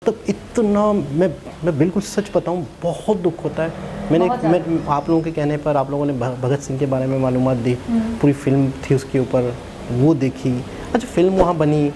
मतलब इतना मैं बिल्कुल सच बताऊं, बहुत दुख होता है। मैं आप लोगों के कहने पर आप लोगों ने भगत सिंह के बारे में मालूमात दी, पूरी फिल्म थी उसके ऊपर, वो देखी। अच्छा, फिल्म वहाँ बनी,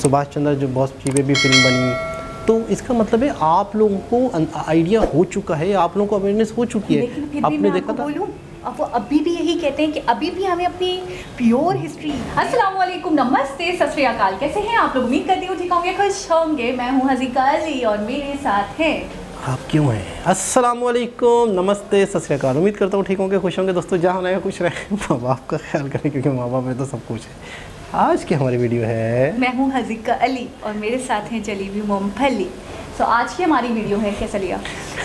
सुभाष चंद्र जो बॉस की पे भी फिल्म बनी, तो इसका मतलब है आप लोगों को आइडिया हो चुका है, आप लोगों को अवेयरनेस हो चुकी है। आपने देखा था, अब वो अभी भी यही कहते हैं कि अभी भी हमें अपनी प्योर हिस्ट्री। अस्सलाम वालेकुम, नमस्ते, सत श्री अकाल। कैसे हैं आप लोग? उम्मीद करती हूँ ठीक होंगे, खुश होंगे। मैं हूँ हज़ीका अली और मेरे साथ हैं आप क्यों हैं? अस्सलाम वालेकुम, नमस्ते, सत श्री अकाल। उम्मीद करता हूँ ठीक होंगे, खुश होंगे। दोस्तों जहाँ रहें खुश रहें, माँ बाप का ख्याल करें, क्योंकि माँ बाप में तो सब कुछ है। आज की हमारी वीडियो है, मैं हूँ हज़ीका अली और मेरे साथ हैं जलेबी मूंगफली। तो आज की हमारी वीडियो है, कैसा लिया?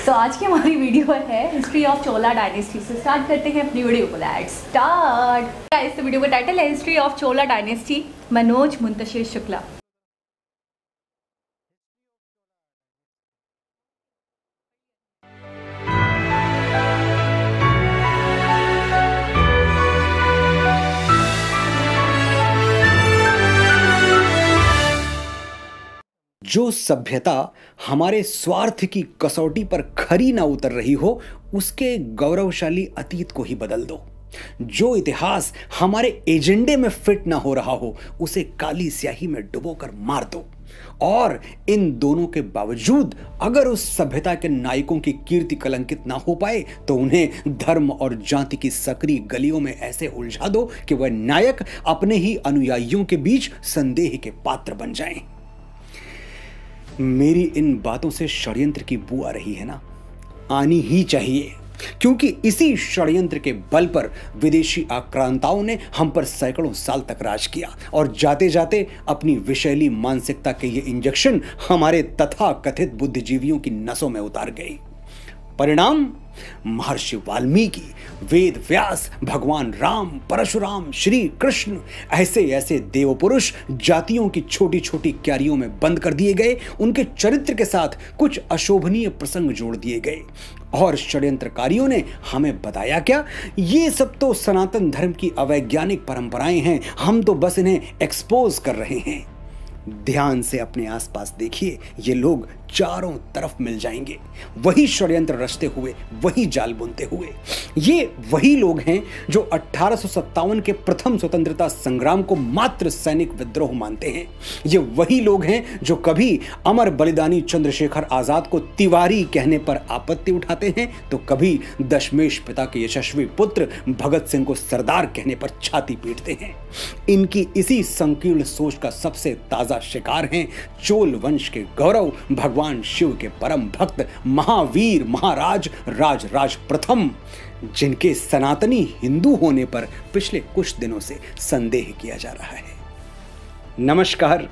तो आज की हमारी वीडियो है हिस्ट्री ऑफ चोला डायनेस्टी से। स्टार्ट करते हैं अपनी वीडियो को। Let's start. इस वीडियो का टाइटल है history of Chola dynasty, Manoj Muntashir Shukla. जो सभ्यता हमारे स्वार्थ की कसौटी पर खरी ना उतर रही हो, उसके गौरवशाली अतीत को ही बदल दो। जो इतिहास हमारे एजेंडे में फिट ना हो रहा हो, उसे काली स्याही में डुबोकर मार दो। और इन दोनों के बावजूद अगर उस सभ्यता के नायकों की कीर्ति कलंकित ना हो पाए, तो उन्हें धर्म और जाति की सकरी गलियों में ऐसे उलझा दो कि वह नायक अपने ही अनुयायियों के बीच संदेह के पात्र बन जाएं। मेरी इन बातों से षड्यंत्र की बू आ रही है ना? आनी ही चाहिए, क्योंकि इसी षड्यंत्र के बल पर विदेशी आक्रांताओं ने हम पर सैकड़ों साल तक राज किया और जाते जाते अपनी विषैली मानसिकता के ये इंजेक्शन हमारे तथाकथित बुद्धिजीवियों की नसों में उतार गए। परिणाम, महर्षि वाल्मीकि, वेद व्यास, भगवान राम, परशुराम, श्री कृष्ण, ऐसे ऐसे देव पुरुष जातियों की छोटी छोटी क्यारियों में बंद कर दिए गए। उनके चरित्र के साथ कुछ अशोभनीय प्रसंग जोड़ दिए गए और षड्यंत्रकारियों ने हमें बताया क्या, ये सब तो सनातन धर्म की अवैज्ञानिक परंपराएं हैं, हम तो बस इन्हें एक्सपोज कर रहे हैं। ध्यान से अपने आसपास देखिए, ये लोग चारों तरफ मिल जाएंगे, वही षड्यंत्र रचते हुए, वही जाल बुनते हुए। ये वही लोग हैं जो 1857 के प्रथम स्वतंत्रता संग्राम को मात्र सैनिक विद्रोह मानते हैं। ये वही लोग हैं जो कभी अमर बलिदानी चंद्रशेखर आजाद को तिवारी कहने पर आपत्ति उठाते हैं, तो कभी दशमेश पिता के यशस्वी पुत्र भगत सिंह को सरदार कहने पर छाती पीटते हैं। इनकी इसी संकीर्ण सोच का सबसे ताजा शिकार हैं चोल वंश के गौरव, भगवान शिव के परम भक्त, महावीर महाराज राज प्रथम, जिनके सनातनी हिंदू होने पर पिछले कुछ दिनों से संदेह किया जा रहा है। नमस्कार,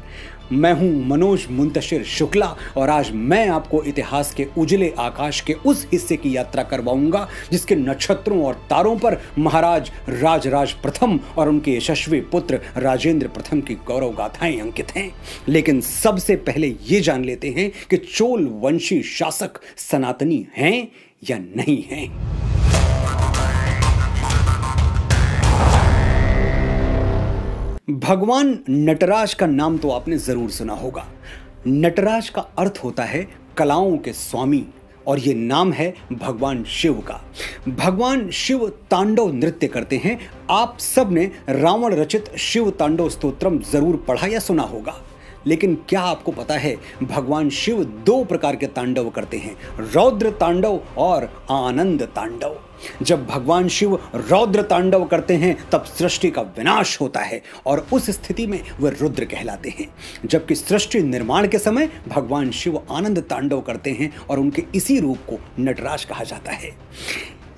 मैं हूं मनोज मुंतशिर शुक्ला और आज मैं आपको इतिहास के उजले आकाश के उस हिस्से की यात्रा करवाऊंगा जिसके नक्षत्रों और तारों पर महाराज राज प्रथम और उनके यशस्वी पुत्र राजेंद्र प्रथम की गौरव गाथाएं अंकित हैं। लेकिन सबसे पहले ये जान लेते हैं कि चोल वंशी शासक सनातनी हैं या नहीं हैं। भगवान नटराज का नाम तो आपने जरूर सुना होगा। नटराज का अर्थ होता है कलाओं के स्वामी और ये नाम है भगवान शिव का। भगवान शिव तांडव नृत्य करते हैं। आप सब ने रावण रचित शिव तांडव स्तोत्रम जरूर पढ़ा या सुना होगा। लेकिन क्या आपको पता है, भगवान शिव दो प्रकार के तांडव करते हैं, रौद्र तांडव और आनंद तांडव। जब भगवान शिव रौद्र तांडव करते हैं तब सृष्टि का विनाश होता है और उस स्थिति में वे रुद्र कहलाते हैं, जबकि सृष्टि निर्माण के समय भगवान शिव आनंद तांडव करते हैं और उनके इसी रूप को नटराज कहा जाता है।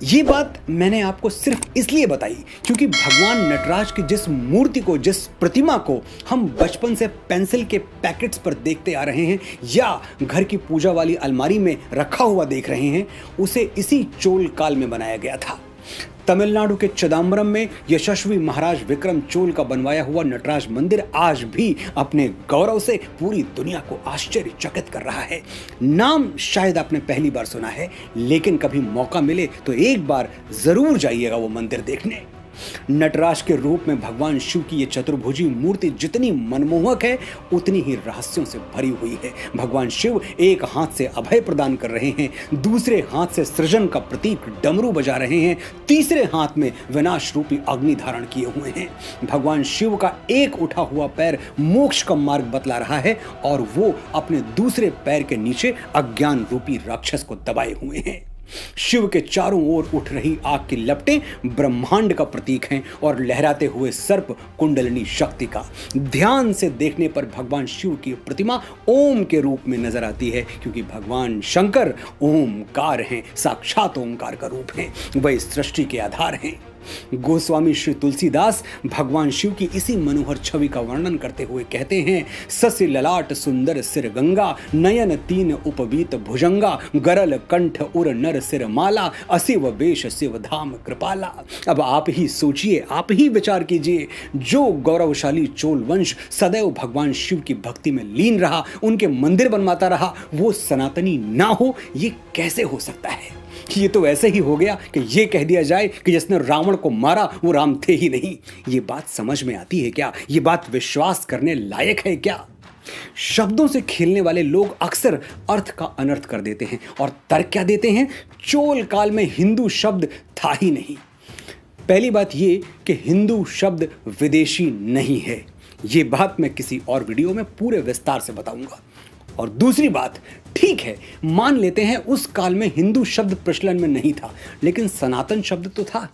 ये बात मैंने आपको सिर्फ इसलिए बताई क्योंकि भगवान नटराज की जिस मूर्ति को, जिस प्रतिमा को हम बचपन से पेंसिल के पैकेट्स पर देखते आ रहे हैं या घर की पूजा वाली अलमारी में रखा हुआ देख रहे हैं, उसे इसी चोल काल में बनाया गया था। तमिलनाडु के चिदम्बरम में यशस्वी महाराज विक्रम चोल का बनवाया हुआ नटराज मंदिर आज भी अपने गौरव से पूरी दुनिया को आश्चर्यचकित कर रहा है। नाम शायद आपने पहली बार सुना है, लेकिन कभी मौका मिले तो एक बार जरूर जाइएगा वो मंदिर देखने। नटराज के रूप में भगवान शिव की ये चतुर्भुजी मूर्ति जितनी मनमोहक है उतनी ही रहस्यों से भरी हुई है। भगवान शिव एक हाथ से अभय प्रदान कर रहे हैं, दूसरे हाथ से सृजन का प्रतीक डमरू बजा रहे हैं, तीसरे हाथ में विनाश रूपी अग्नि धारण किए हुए हैं। भगवान शिव का एक उठा हुआ पैर मोक्ष का मार्ग बतला रहा है और वो अपने दूसरे पैर के नीचे अज्ञान रूपी राक्षस को दबाए हुए हैं। शिव के चारों ओर उठ रही आग की लपटें ब्रह्मांड का प्रतीक हैं और लहराते हुए सर्प कुंडलिनी शक्ति का। ध्यान से देखने पर भगवान शिव की प्रतिमा ओम के रूप में नजर आती है, क्योंकि भगवान शंकर ओमकार हैं, साक्षात ओमकार का रूप हैं, वह इस सृष्टि के आधार हैं। गोस्वामी श्री तुलसीदास भगवान शिव की इसी मनोहर छवि का वर्णन करते हुए कहते हैं, ससि ललाट सुंदर सिर गंगा, नयन तीन उपवीत भुजंगा, गरल कंठ उर नर सिर माला, असिव वेश शिव धाम कृपाला। अब आप ही सोचिए, आप ही विचार कीजिए, जो गौरवशाली चोल वंश सदैव भगवान शिव की भक्ति में लीन रहा, उनके मंदिर बनवाता रहा, वो सनातनी ना हो, ये कैसे हो सकता है? ये तो ऐसे ही हो गया कि ये कह दिया जाए कि जिसने रावण को मारा वो राम थे ही नहीं। ये बात समझ में आती है क्या? ये बात विश्वास करने लायक है क्या? शब्दों से खेलने वाले लोग अक्सर अर्थ का अनर्थ कर देते हैं और तर्क क्या देते हैं? चोल काल में हिंदू शब्द था ही नहीं। पहली बात ये कि हिंदू शब्द विदेशी नहीं है, ये बात मैं किसी और वीडियो में पूरे विस्तार से बताऊंगा। और दूसरी बात, ठीक है, मान लेते हैं उस काल में हिंदू शब्द प्रचलन में नहीं था, लेकिन सनातन शब्द तो था।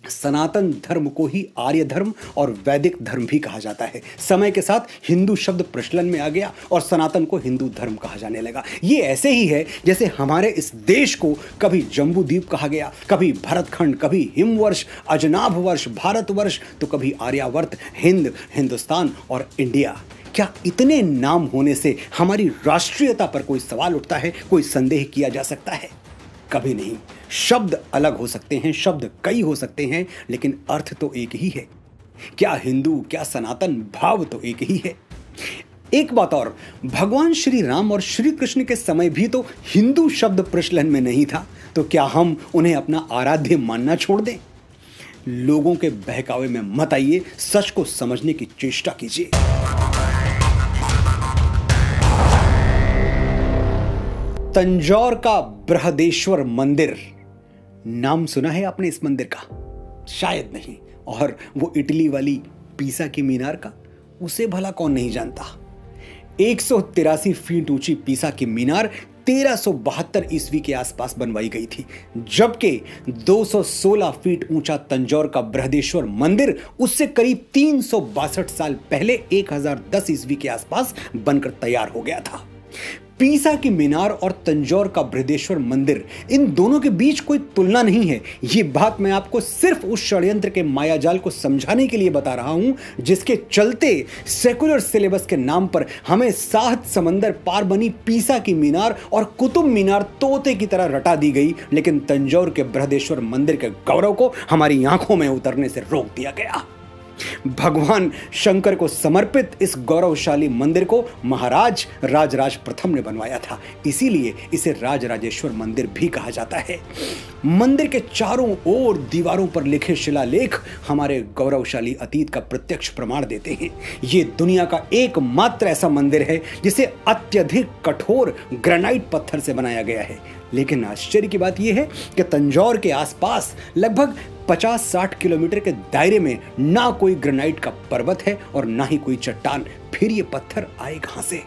सनातन धर्म को ही आर्य धर्म और वैदिक धर्म भी कहा जाता है। समय के साथ हिंदू शब्द प्रचलन में आ गया और सनातन को हिंदू धर्म कहा जाने लगा। ये ऐसे ही है जैसे हमारे इस देश को कभी जम्बू द्वीप कहा गया, कभी भरतखंड, कभी हिमवर्ष, अजनाभ वर्ष, भारतवर्ष, तो कभी आर्यावर्त, हिंद, हिंदुस्तान और इंडिया। क्या इतने नाम होने से हमारी राष्ट्रीयता पर कोई सवाल उठता है, कोई संदेह किया जा सकता है? कभी नहीं। शब्द अलग हो सकते हैं, शब्द कई हो सकते हैं, लेकिन अर्थ तो एक ही है। क्या हिंदू, क्या सनातन, भाव तो एक ही है। एक बात और, भगवान श्री राम और श्री कृष्ण के समय भी तो हिंदू शब्द प्रचलन में नहीं था, तो क्या हम उन्हें अपना आराध्य मानना छोड़ दें? लोगों के बहकावे में मत आइए, सच को समझने की चेष्टा कीजिए। तंजौर का बृहदेश्वर मंदिर, नाम सुना है आपने इस मंदिर का? शायद नहीं। और वो इटली वाली पीसा की मीनार का, उसे भला कौन नहीं जानता। 183 फीट ऊंची पीसा की मीनार 1372 ईस्वी के आसपास बनवाई गई थी, जबकि 216 फीट ऊंचा तंजौर का बृहदेश्वर मंदिर उससे करीब 362 साल पहले 1010 ईस्वी के आसपास बनकर तैयार हो गया था। पीसा की मीनार और तंजौर का बृहदेश्वर मंदिर, इन दोनों के बीच कोई तुलना नहीं है। ये बात मैं आपको सिर्फ उस षड्यंत्र के मायाजाल को समझाने के लिए बता रहा हूं जिसके चलते सेकुलर सिलेबस के नाम पर हमें 7 समंदर पार बनी पीसा की मीनार और कुतुब मीनार तोते की तरह रटा दी गई, लेकिन तंजौर के बृहदेश्वर मंदिर के गौरव को हमारी आंखों में उतरने से रोक दिया गया। भगवान शंकर को समर्पित इस गौरवशाली मंदिर को महाराज राजराज प्रथम ने बनवाया था, इसीलिए इसे राजराजेश्वर मंदिर भी कहा जाता है। मंदिर के चारों ओर दीवारों पर लिखे शिलालेख हमारे गौरवशाली अतीत का प्रत्यक्ष प्रमाण देते हैं। ये दुनिया का एकमात्र ऐसा मंदिर है जिसे अत्यधिक कठोर ग्रेनाइट पत्थर से बनाया गया है। लेकिन आश्चर्य की बात यह है कि तंजौर के आसपास लगभग 50-60 किलोमीटर के दायरे में ना कोई ग्रेनाइट का पर्वत है और ना ही कोई चट्टान। फिर ये पत्थर आए कहां से?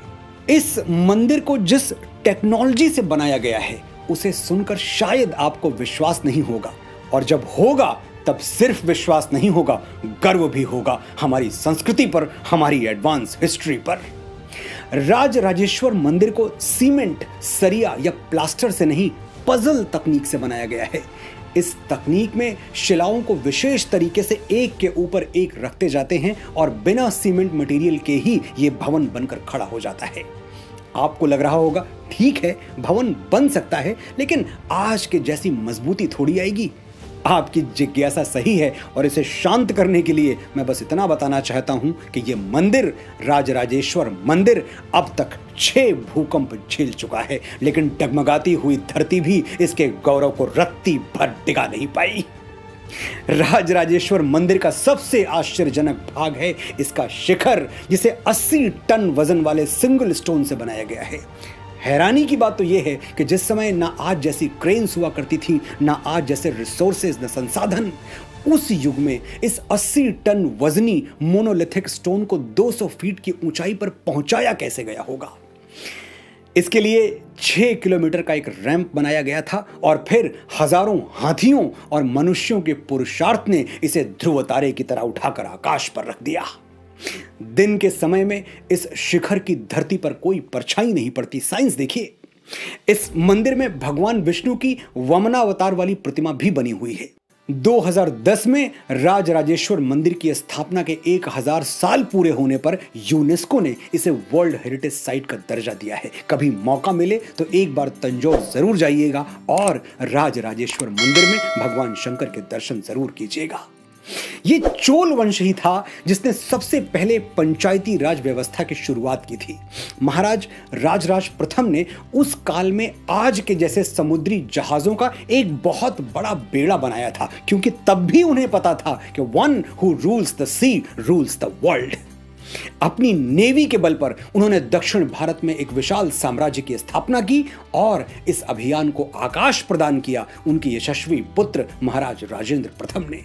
इस मंदिर को जिस टेक्नोलॉजी से बनाया गया है उसे सुनकर शायद आपको विश्वास नहीं होगा, और जब होगा तब सिर्फ विश्वास नहीं होगा, गर्व भी होगा हमारी संस्कृति पर, हमारी एडवांस हिस्ट्री पर। राजराजेश्वर मंदिर को सीमेंट, सरिया या प्लास्टर से नहीं, पजल तकनीक से बनाया गया है। इस तकनीक में शिलाओं को विशेष तरीके से एक के ऊपर एक रखते जाते हैं और बिना सीमेंट मटेरियल के ही ये भवन बनकर खड़ा हो जाता है। आपको लग रहा होगा ठीक है, भवन बन सकता है, लेकिन आज के जैसी मजबूती थोड़ी आएगी। आपकी जिज्ञासा सही है और इसे शांत करने के लिए मैं बस इतना बताना चाहता हूं कि यह मंदिर, राजराजेश्वर मंदिर, अब तक 6 भूकंप झेल चुका है, लेकिन डगमगाती हुई धरती भी इसके गौरव को रत्ती भर डिगा नहीं पाई। राजराजेश्वर मंदिर का सबसे आश्चर्यजनक भाग है इसका शिखर, जिसे 80 टन वजन वाले सिंगल स्टोन से बनाया गया है। हैरानी की बात तो यह है कि जिस समय ना आज जैसी क्रेन्स हुआ करती थी, ना आज जैसे रिसोर्सेज, ना संसाधन, उस युग में इस 80 टन वजनी मोनोलिथिक स्टोन को 200 फीट की ऊंचाई पर पहुंचाया कैसे गया होगा। इसके लिए 6 किलोमीटर का एक रैंप बनाया गया था और फिर हजारों हाथियों और मनुष्यों के पुरुषार्थ ने इसे ध्रुव तारे की तरह उठाकर आकाश पर रख दिया। दिन के समय में इस शिखर की धरती पर कोई परछाई नहीं पड़ती। साइंस देखिए, इस मंदिर में भगवान विष्णु की वामनावतार वाली प्रतिमा भी बनी हुई है। 2010 में राजराजेश्वर मंदिर की स्थापना के 1000 साल पूरे होने पर यूनेस्को ने इसे वर्ल्ड हेरिटेज साइट का दर्जा दिया है। कभी मौका मिले तो एक बार तंजौर जरूर जाइएगा और राजराजेश्वर मंदिर में भगवान शंकर के दर्शन जरूर कीजिएगा। ये चोल वंश ही था जिसने सबसे पहले पंचायती राज व्यवस्था की शुरुआत की थी। महाराज राजराज प्रथम ने उस काल में आज के जैसे समुद्री जहाजों का एक बहुत बड़ा बेड़ा बनाया था, क्योंकि तब भी उन्हें पता था कि one who rules the sea rules the world. अपनी नेवी के बल पर उन्होंने दक्षिण भारत में एक विशाल साम्राज्य की स्थापना की और इस अभियान को आकाश प्रदान किया उनके यशस्वी पुत्र महाराज राजेंद्र प्रथम ने।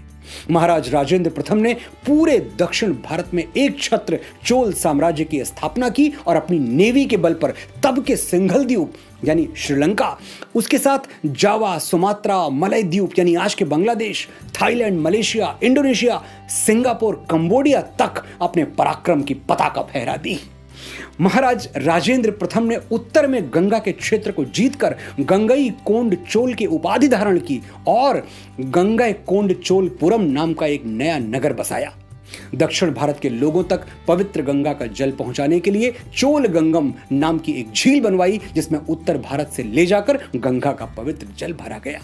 महाराज राजेंद्र प्रथम ने पूरे दक्षिण भारत में एक छत्र चोल साम्राज्य की स्थापना की और अपनी नेवी के बल पर तब के सिंघल द्वीप यानी श्रीलंका, उसके साथ जावा, सुमात्रा, मलय द्वीप यानी आज के Bangladesh, Thailand, Malaysia, Indonesia, Singapore, Cambodia तक अपने पराक्रम की पताका फहरा दी। महाराज राजेंद्र प्रथम ने उत्तर में गंगा के क्षेत्र को जीतकर गंगई कोंड चोल की उपाधि धारण की और गंगई कोंड चोलपुरम नाम का एक नया नगर बसाया। दक्षिण भारत के लोगों तक पवित्र गंगा का जल पहुंचाने के लिए चोल गंगम नाम की एक झील बनवाई, जिसमें उत्तर भारत से ले जाकर गंगा का पवित्र जल भरा गया।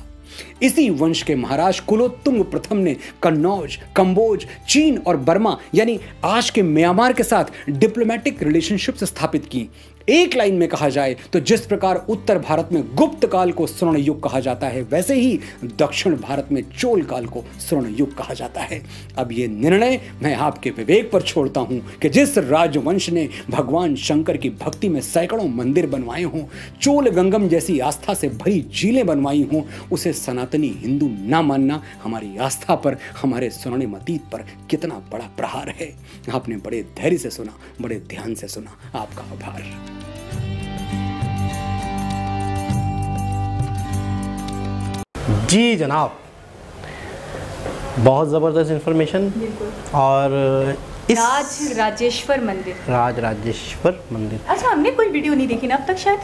इसी वंश के महाराज कुलोत्तुंग प्रथम ने कन्नौज, कंबोज, चीन और बर्मा यानी आज के म्यांमार के साथ डिप्लोमेटिक रिलेशनशिप्स स्थापित की। एक लाइन में कहा जाए तो जिस प्रकार उत्तर भारत में गुप्त काल को स्वर्ण युग कहा जाता है, वैसे ही दक्षिण भारत में चोल काल को स्वर्ण युग कहा जाता है। अब ये निर्णय मैं आपके विवेक पर छोड़ता हूं कि जिस राजवंश ने भगवान शंकर की भक्ति में सैकड़ों मंदिर बनवाए हों, चोल गंगम जैसी आस्था से भरी झीलें बनवाई हों, उसे सनातनी हिंदू ना मानना हमारी आस्था पर, हमारे स्वर्णिम अतीत पर कितना बड़ा प्रहार है। आपने बड़े धैर्य से सुना, बड़े ध्यान से सुना, आपका आभार। जी जनाब, बहुत ज़बरदस्त इंफॉर्मेशन। और इस राजराजेश्वर मंदिर। अच्छा, हमने कोई वीडियो नहीं देखी ना अब तक शायद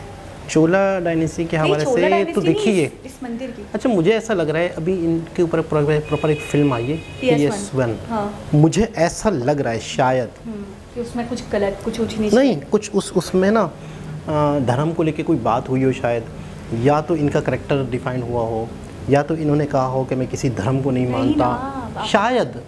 चोला डायनेस्टी के हवाले से, तो देखिए इस मंदिर की। अच्छा, मुझे ऐसा लग रहा है अभी इनके ऊपर प्रॉपर एक फिल्म आई है PS1। हाँ। मुझे ऐसा लग रहा है शायद कि उसमें कुछ गलत, कुछ नहीं, कुछ उसमें ना धर्म को लेके कोई बात हुई हो शायद, या तो इनका करेक्टर डिफाइन हुआ हो, या तो इन्होंने कहा हो कि मैं किसी धर्म को नहीं मानता, शायद।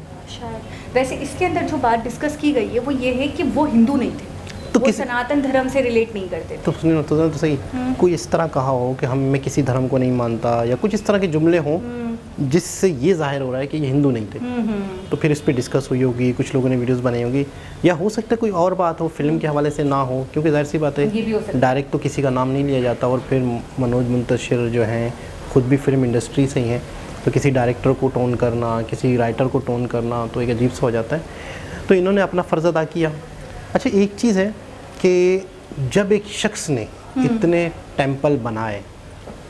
वैसे इसके अंदर जो बात डिस्कस की गई है वो ये है कि वो हिंदू नहीं थे, तो वो सनातन धर्म से रिलेट नहीं करते थे। तो सुनिए तो सही, कोई इस तरह कहा हो कि मैं किसी धर्म को नहीं मानता, या कुछ इस तरह के जुमले हों जिससे ये जाहिर हो रहा है कि ये हिंदू नहीं थे। तो फिर इस पर डिस्कस हुई होगी, कुछ लोगों ने वीडियोस बनाई होगी, या हो सकता है कोई और बात हो, फिल्म के हवाले से ना हो, क्योंकि जाहिर सी बात है डायरेक्ट तो किसी का नाम नहीं लिया जाता। और फिर मनोज मुंतशिर जो हैं खुद भी फिल्म इंडस्ट्री से ही हैं, तो किसी डायरेक्टर को टोन करना, किसी राइटर को टोन करना तो एक अजीब सा हो जाता है। तो इन्होंने अपना फ़र्ज़ अदा किया। अच्छा, एक चीज़ है कि जब एक शख्स ने इतने टेंपल बनाए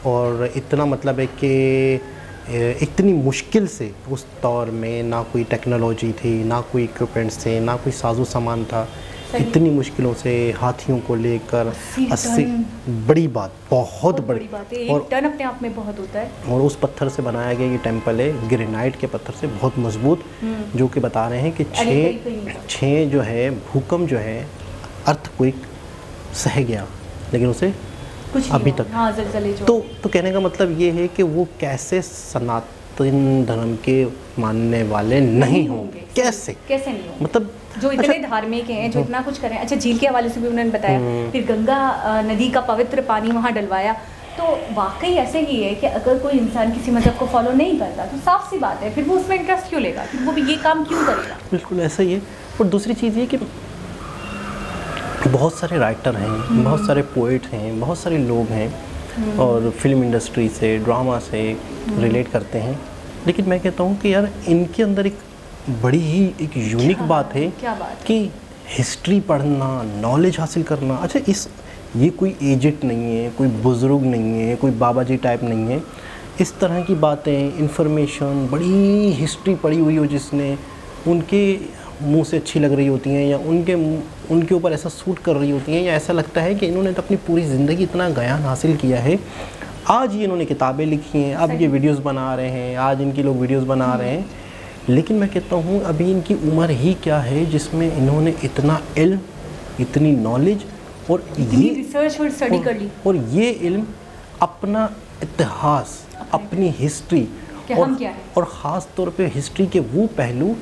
और इतना, मतलब है कि इतनी मुश्किल से, उस दौर में ना कोई टेक्नोलॉजी थी, ना कोई इक्विपमेंट्स थे, ना कोई साजो सामान था, इतनी मुश्किलों से हाथियों को लेकर 80 बड़ी बात, बहुत बड़ी बात है। और टन अपने आप में बहुत होता है। और उस पत्थर से बनाया गया ये टेंपल है, ग्रेनाइट के पत्थर से, बहुत मजबूत, जो कि बता रहे हैं कि 6 जो है भूकंप जो है, अर्थक्वेक सह गया, लेकिन उसे कुछ अभी तक। हाँ, तो कहने का मतलब ये है कि वो कैसे सनातन धर्म के मानने वाले नहीं होंगे, कैसे नहीं होंगे, मतलब जो इतने धार्मिक हैं, जो इतना कुछ करें। अच्छा, झील के हवाले से भी उन्होंने बताया, फिर गंगा नदी का पवित्र पानी वहाँ डलवाया, तो वाकई ऐसे ही है कि अगर कोई इंसान किसी मजहब को फॉलो नहीं करता तो साफ सी बात है फिर वो उसमें इंटरेस्ट क्यों लेगा, फिर वो भी ये काम क्यों करेगा। बिल्कुल ऐसा ही है। और दूसरी चीज़ ये कि बहुत सारे राइटर हैं, बहुत सारे पोइट हैं, बहुत सारे लोग हैं और फिल्म इंडस्ट्री से, ड्रामा से रिलेट करते हैं, लेकिन मैं कहता हूँ कि यार इनके अंदर एक बड़ी ही एक यूनिक बात है कि हिस्ट्री पढ़ना, नॉलेज हासिल करना। अच्छा, ये कोई एजेड नहीं है, कोई बुज़ुर्ग नहीं है, कोई बाबा जी टाइप नहीं है। इस तरह की बातें, इन्फॉर्मेशन, बड़ी हिस्ट्री पढ़ी हुई हो जिसने, उनके मुंह से अच्छी लग रही होती हैं या उनके ऊपर ऐसा सूट कर रही होती हैं, या ऐसा लगता है कि इन्होंने तो अपनी पूरी ज़िंदगी इतना ज्ञान हासिल किया है, आज ये इन्होंने किताबें लिखी हैं, अब ये वीडियोस बना रहे हैं, आज इनके लोग वीडियोस बना रहे हैं। लेकिन मैं कहता हूँ अभी इनकी उम्र ही क्या है जिसमें इन्होंने इतना इल्म, इतनी नॉलेज और ये रिसर्च और स्टडी कर ली, और ये इल्म, अपना इतिहास, अपनी हिस्ट्री और ख़ास तौर पे हिस्ट्री के वो पहलू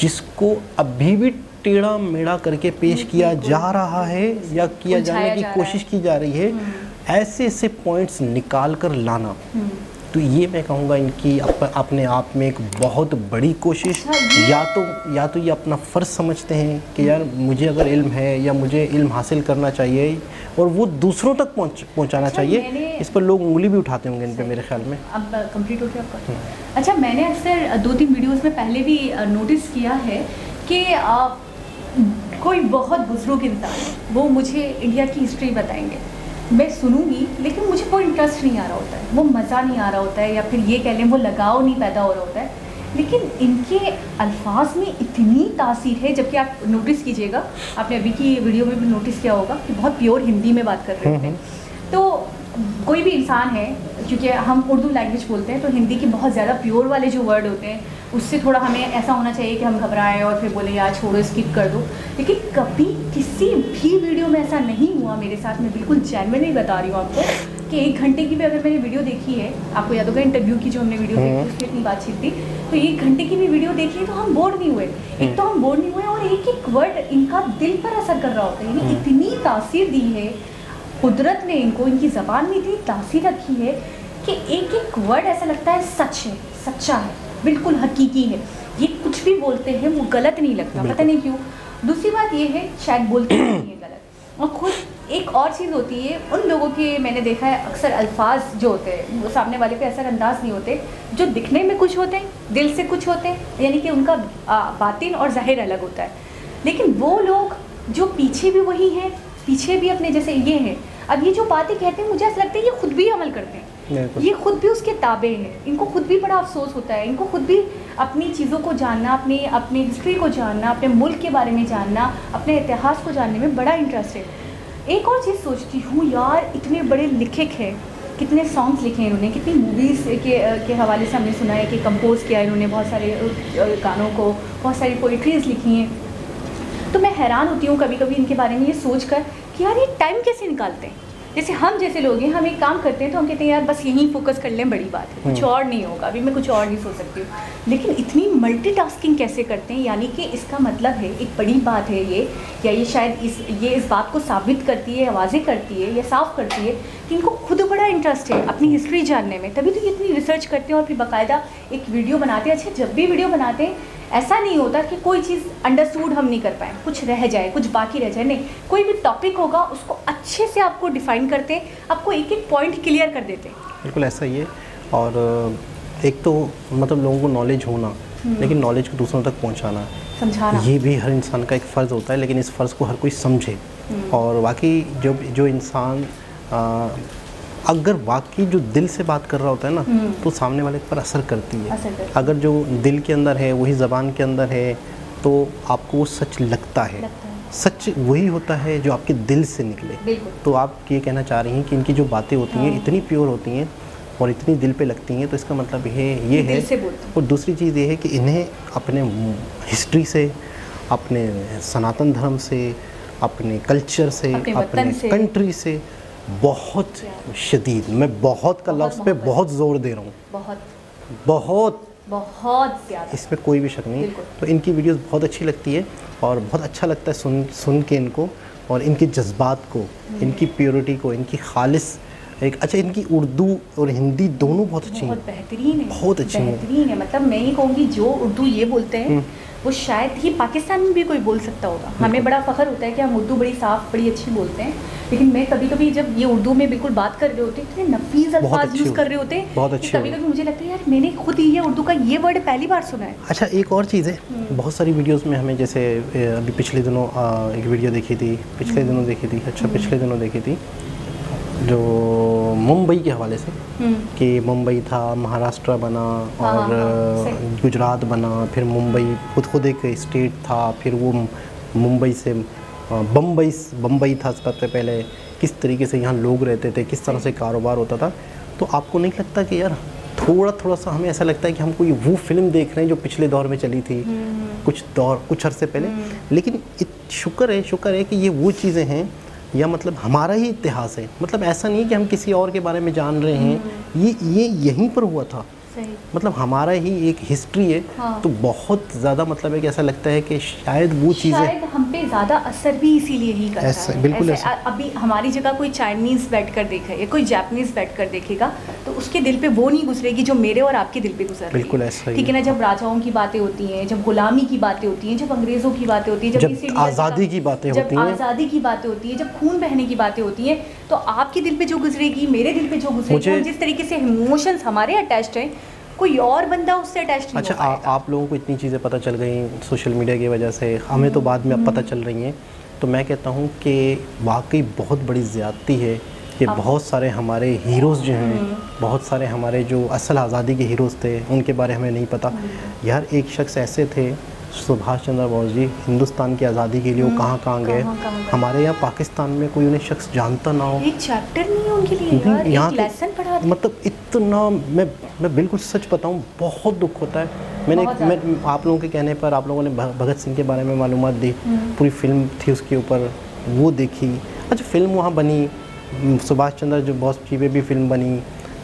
जिसको अभी भी टेढ़ा मेढ़ा करके पेश किया जा रहा है या किया जाने की कोशिश की जा रही है, ऐसे ऐसे पॉइंट्स निकाल कर लाना, तो ये मैं कहूँगा इनकी अपने आप में एक बहुत बड़ी कोशिश। या तो ये अपना फ़र्ज़ समझते हैं कि यार मुझे अगर इल्म है या मुझे इल्म हासिल करना चाहिए और वो दूसरों तक पहुँचाना चाहिए, इस पर लोग उंगली भी उठाते होंगे इन पे मेरे ख्याल में। अब कंप्लीट हो गया आपका? अच्छा, मैंने अक्सर 2-3 वीडियोस में पहले भी नोटिस किया है कि कोई बहुत बुजुर्ग इंसान है, वो मुझे इंडिया की हिस्ट्री बताएंगे, मैं सुनूंगी लेकिन मुझे कोई इंटरेस्ट नहीं आ रहा होता है, वो मज़ा नहीं आ रहा होता है, या फिर ये कह लें वो लगाव नहीं पैदा हो रहा होता है, लेकिन इनके अल्फाज में इतनी तासीर है। जबकि आप नोटिस कीजिएगा, आपने अभी की वीडियो में भी नोटिस किया होगा कि बहुत प्योर हिंदी में बात कर रहे होते हैं। तो कोई भी इंसान है, क्योंकि हम उर्दू लैंग्वेज बोलते हैं, तो हिंदी के बहुत ज़्यादा प्योर वाले जो वर्ड होते हैं उससे थोड़ा हमें ऐसा होना चाहिए कि हम घबराएं और फिर बोले यार छोड़ो, स्किप कर दो। लेकिन कभी किसी भी वीडियो में ऐसा नहीं हुआ मेरे साथ, मैं बिल्कुल जेन्युइनली बता रही हूँ आपको, कि 1 घंटे की भी अगर मैंने वीडियो देखी है, आपको याद होगा इंटरव्यू की जो हमने वीडियो देखी उसकी इतनी बातचीत थी, तो 1 घंटे की भी वीडियो देखी है तो हम बोर नहीं हुए। एक तो हम बोर नहीं हुए और एक एक वर्ड इनका दिल पर असर कर रहा होता है, यानी इतनी तासीर दी है कुदरत ने इनको, इनकी ज़बान में इतनी तासीर रखी है कि एक एक वर्ड ऐसा लगता है सच है, सच्चा है, बिल्कुल हकीकी है। ये कुछ भी बोलते हैं वो गलत नहीं लगता, पता नहीं क्यों। दूसरी बात ये है, शायद बोलते नहीं है गलत। और खुद एक और चीज़ होती है उन लोगों के, मैंने देखा है अक्सर अल्फाज जो होते हैं वो सामने वाले पे असर अंदाज नहीं होते, जो दिखने में कुछ होते हैं, दिल से कुछ होते हैं, यानी कि उनका बातिन और ज़ाहिर अलग होता है। लेकिन वो लोग जो पीछे भी वही हैं, पीछे भी अपने जैसे ये हैं। अब ये जो बातें कहते हैं मुझे ऐसा लगता है ये खुद भी अमल करते हैं, ये खुद भी उसके ताबे हैं, इनको खुद भी बड़ा अफसोस होता है, इनको खुद भी अपनी चीज़ों को जानना, अपनी हिस्ट्री को जानना, अपने मुल्क के बारे में जानना, अपने इतिहास को जानने में बड़ा इंटरेस्ट है। एक और चीज़ सोचती हूँ यार, इतने बड़े लेखक हैं, कितने सॉन्ग्स लिखे हैं इन्होंने, कितनी मूवीज़ के हवाले से हमने सुना है कि कंपोज़ किया है इन्होंने बहुत सारे गानों को, बहुत सारी पोइट्रीज़ लिखी हैं। तो मैं हैरान होती हूँ कभी कभी इनके बारे में ये सोच कर कि यार ये टाइम कैसे निकालते हैं। जैसे हम जैसे लोग हैं, हम एक काम करते हैं तो हम कहते हैं यार बस यहीं फोकस कर लें, बड़ी बात है, कुछ और नहीं होगा, अभी मैं कुछ और नहीं सोच सकती हूँ। लेकिन इतनी मल्टीटास्किंग कैसे करते हैं, यानी कि इसका मतलब है एक बड़ी बात है ये, या ये शायद इस बात को साबित करती है, आवाज़ें करती है या साफ करती है कि इनको खुद बड़ा इंटरेस्ट है अपनी हिस्ट्री जानने में, तभी तो ये इतनी रिसर्च करते हैं और फिर बाकायदा एक वीडियो बनाते हैं। अच्छा, जब भी वीडियो बनाते हैं ऐसा नहीं होता कि कोई चीज़ अंडरस्टूड हम नहीं कर पाएँ, कुछ रह जाए, कुछ बाकी रह जाए, नहीं, कोई भी टॉपिक होगा उसको अच्छे से आपको डिफ़ाइन करते हैं, आपको एक एक पॉइंट क्लियर कर देते हैं। बिल्कुल ऐसा ही है। और एक तो मतलब लोगों को नॉलेज होना, लेकिन नॉलेज को दूसरों तक पहुंचाना, समझाना, ये भी हर इंसान का एक फ़र्ज़ होता है, लेकिन इस फ़र्ज़ को हर कोई समझे। और वाकई जो इंसान अगर वाकई जो दिल से बात कर रहा होता है ना, तो सामने वाले पर असर करती है। अगर जो दिल के अंदर है वही ज़बान के अंदर है तो आपको वो सच लगता है। सच वही होता है जो आपके दिल से निकले। तो आप ये कहना चाह रही हैं कि इनकी जो बातें होती हैं इतनी प्योर होती हैं और इतनी दिल पे लगती हैं, तो इसका मतलब ये है। और दूसरी चीज़ ये है कि इन्हें अपने हिस्ट्री से, अपने सनातन धर्म से, अपने कल्चर से, अपने कंट्री से बहुत शदीद, मैं बहुत का लफ्ज़ पे बहुत ज़ोर दे रहा हूँ, बहुत ज़्यादा, इसमें कोई भी शक नहीं। तो इनकी वीडियोस बहुत अच्छी लगती है और बहुत अच्छा लगता है सुन के इनको, और इनके जज्बात को, इनकी प्योरिटी को, इनकी खालिस एक अच्छा, इनकी उर्दू और हिंदी दोनों बहुत अच्छी हैं, बहुत बेहतरीन है, बहुत अच्छी हैं। बेहतरीन है। मतलब मैं ही कहूँगी जो उर्दू ये बोलते हैं वो शायद ही पाकिस्तान में भी कोई बोल सकता होगा। हमें बड़ा फ़ख्र होता है कि हम उर्दू बड़ी साफ़ बड़ी अच्छी बोलते हैं, लेकिन मैं कभी कभी जब ये उर्दू में बिल्कुल बात कर रहे होते इतने नफीस अल्फाज यूज़ कर रहे होते हैं, बहुत अच्छी, कभी कभी मुझे लगता है यार मैंने खुद ये उर्दू का ये वर्ड पहली बार सुना है। अच्छा, एक और चीज़ है, बहुत सारी वीडियोस में हमें, जैसे अभी पिछले दिनों एक वीडियो देखी थी, पिछले दिनों देखी थी जो मुंबई के हवाले से, कि मुंबई था, महाराष्ट्र बना और गुजरात बना, फिर मुंबई खुद एक स्टेट था, फिर वो मुंबई से बम्बई था सबसे पहले, किस तरीके से यहाँ लोग रहते थे, किस तरह से कारोबार होता था। तो आपको नहीं लगता कि यार थोड़ा सा हमें ऐसा लगता है कि हम कोई वो फिल्म देख रहे हैं जो पिछले दौर में चली थी, कुछ अरसे पहले, लेकिन शुक्र है कि ये वो चीज़ें हैं, या मतलब हमारा ही इतिहास है। मतलब ऐसा नहीं है कि हम किसी और के बारे में जान रहे हैं, ये यहीं पर हुआ था, सही। मतलब हमारा ही एक हिस्ट्री है। हाँ। तो बहुत ज़्यादा मतलब है कि ऐसा लगता है कि शायद वो चीज़ें, शायद हम पे ज़्यादा असर भी इसीलिए ही करता है। बिल्कुल ऐसे अभी हमारी जगह कोई चाइनीज़ बैठ कर देखे या कोई जापानीज़ बैठ कर देखेगा तो उसके दिल पे वो नहीं गुजरेगी जो मेरे और आपके दिल पे गुजर रही है। बिल्कुल ऐसा ही, ठीक है ना। जब राजाओं की बातें होती हैं, जब गुलामी की बातें होती हैं, जब अंग्रेज़ों की बातें होती हैं, जब आज़ादी की बातें होती हैं, आज़ादी की बातें होती है, जब खून बहने की बातें होती हैं, तो आपके दिल पे जो गुजरेगी, मेरे दिल पे जो गुजरेगी, जिस तरीके से इमोशंस हमारे अटैच्ड हैं, कोई और बंदा उससे अटैच नहीं। अच्छा, आप लोगों को इतनी चीज़ें पता चल गई सोशल मीडिया की वजह से, हमें तो बाद में अब पता चल रही हैं, तो मैं कहता हूँ कि वाकई बहुत बड़ी ज़्यादती है कि बहुत सारे हमारे हीरोज़ जो हैं, बहुत सारे हमारे जो असल आज़ादी के हीरोज़ थे, उनके बारे हमें नहीं पता। यार एक शख्स ऐसे थे, सुभाष चंद्र बोस जी, हिंदुस्तान की आज़ादी के लिए वो कहाँ गए, हमारे यहाँ पाकिस्तान में कोई उन्हें शख्स जानता ना हो, एक चैप्टर नहीं है उनके लिए यार, यहाँ एक लेसन पढ़ा दे। मतलब इतना, मैं बिल्कुल सच बताऊँ, बहुत दुख होता है। मैं आप लोगों के कहने पर, आप लोगों ने भगत सिंह के बारे में मालूमात दी, पूरी फिल्म थी उसके ऊपर, वो देखी। अच्छा, फिल्म वहाँ बनी, सुभाष चंद्र जो बोस की पे भी फिल्म बनी,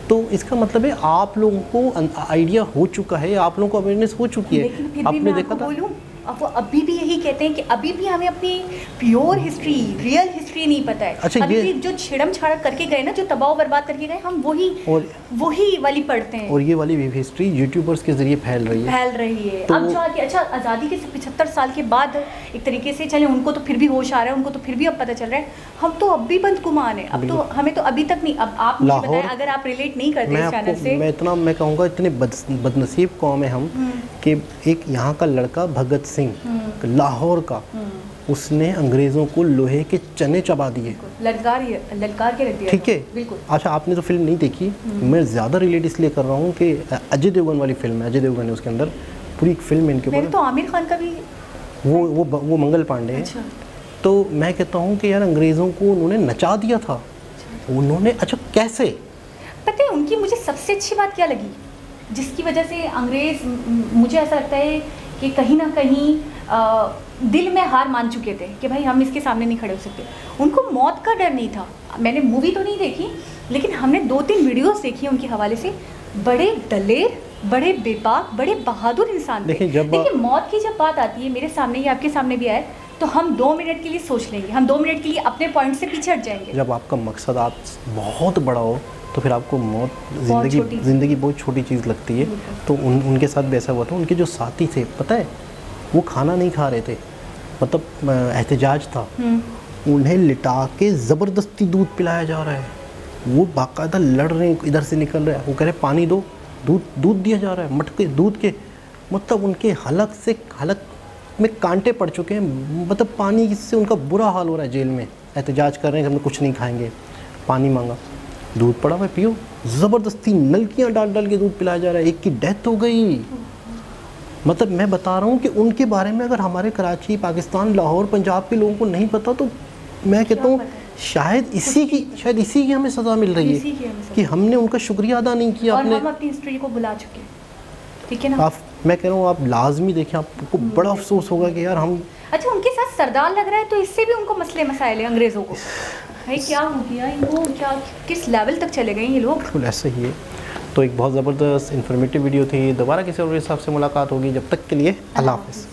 तो इसका मतलब है आप लोगों को आइडिया हो चुका है, आप लोगों को अवेयरनेस हो चुकी है। लेकिन फिर भी मैं आपको बोलूं, अब वो अभी भी यही कहते हैं कि अभी भी हमें अपनी प्योर हिस्ट्री, रियल हिस्ट्री नहीं पता है। अच्छा, अभी भी जो छिड़म छाड़ करके गए ना, जो तबाह बर्बाद करके गए, हम वही वाली पढ़ते हैं, और ये वाली हिस्ट्री यूट्यूबर्स के जरिए फैल रही है। तो अब जो आके, अच्छा आज़ादी के 75 साल के बाद एक तरीके से चले, उनको तो फिर भी होश आ रहा है, उनको तो फिर भी अब पता चल रहा है, हम तो अब भी बंद गुमान है, अब तो हमें तो अभी तक नहीं। अब आप मुझे बताएं, अगर आप रिलेट नहीं करते इस चैनल से, मैं कहूँगा इतने बदनसीब कौम है हम कि एक यहाँ का लड़का भगत सिंह, लाहौर का, उसने अंग्रेज़ों को लोहे के चने चबा दिए, ललकार के रख दिया। ठीक है, बिल्कुल। अच्छा, आपने तो फिल्म नहीं देखी, मैं ज़्यादा रिलेट इसलिए कर रहा हूँ कि अजय देवगन वाली फिल्म है, अजय देवगन है उसके अंदर, पूरी एक फिल्म है इनके ऊपर। तो आमिर खान का भी वो मंगल पांडे है। अच्छा। तो मैं कहता हूँ कि यार अंग्रेज़ों को उन्होंने नचा दिया था, उन्होंने। अच्छा, कैसे? पता है उनकी मुझे सबसे अच्छी बात क्या लगी, जिसकी वजह से अंग्रेज़, मुझे ऐसा लगता है कि कहीं ना कहीं दिल में हार मान चुके थे कि भाई हम इसके सामने नहीं खड़े हो सकते। उनको मौत का डर नहीं था। मैंने मूवी तो नहीं देखी, लेकिन हमने 2-3 वीडियोस देखी उनके हवाले से। बड़े दलेर, बड़े बेबाक, बड़े बहादुर इंसान थे। देखिए, मौत की जब बात आती है, मेरे सामने या आपके सामने भी आए, तो हम 2 मिनट के लिए सोच लेंगे, हम 2 मिनट के लिए अपने पॉइंट से पीछे हट जाएंगे। जब आपका मकसद आप बहुत बड़ा हो, तो फिर आपको मौत, ज़िंदगी बहुत छोटी चीज़ लगती है। तो उनके साथ भी ऐसा हुआ था। उनके जो साथी थे, पता है, वो खाना नहीं खा रहे थे, मतलब एहतजाज था, उन्हें लिटा के ज़बरदस्ती दूध पिलाया जा रहा है, वो बाकायदा लड़ रहे हैं, इधर से निकल रहे हैं, वो कह रहे पानी दो, दूध दिया जा रहा है, मटके दूध के, मतलब उनके हलक में कांटे पड़ चुके हैं, मतलब पानी से उनका बुरा हाल हो रहा है। जेल में एहतजाज कर रहे हैं, हम कुछ नहीं खाएंगे, पानी मांगा, दूध पड़ा हुआ पियो, ज़बरदस्ती नलकियाँ डाल के दूध पिलाया जा रहा है, एक की डेथ हो गई। मतलब मैं बता रहा हूँ कि उनके बारे में अगर हमारे कराची, पाकिस्तान, लाहौर, पंजाब के लोगों को नहीं पता, तो मैं कहता हूँ शायद इसी की हमें सज़ा मिल रही है कि हमने उनका शुक्रिया अदा नहीं किया, और हम अपनी हिस्ट्री को भुला चुके। ठीक है ना? मैं कह रहा हूँ आप लाजमी देखें, आपको बड़ा अफसोस होगा कि यार हम। अच्छा, उनके साथ सरदार लग रहा है, तो इससे भी उनको मसले मसाइल है अंग्रेज़ों को। भाई क्या हो गया इनको, क्या किस लेवल तक चले गए ये लोग? बिल्कुल ऐसा ही है। तो एक बहुत ज़बरदस्त इन्फॉर्मेटिव वीडियो थी। दोबारा किसी और हिसाब से मुलाकात होगी, जब तक के लिए अल्लाह हाफ़िज़।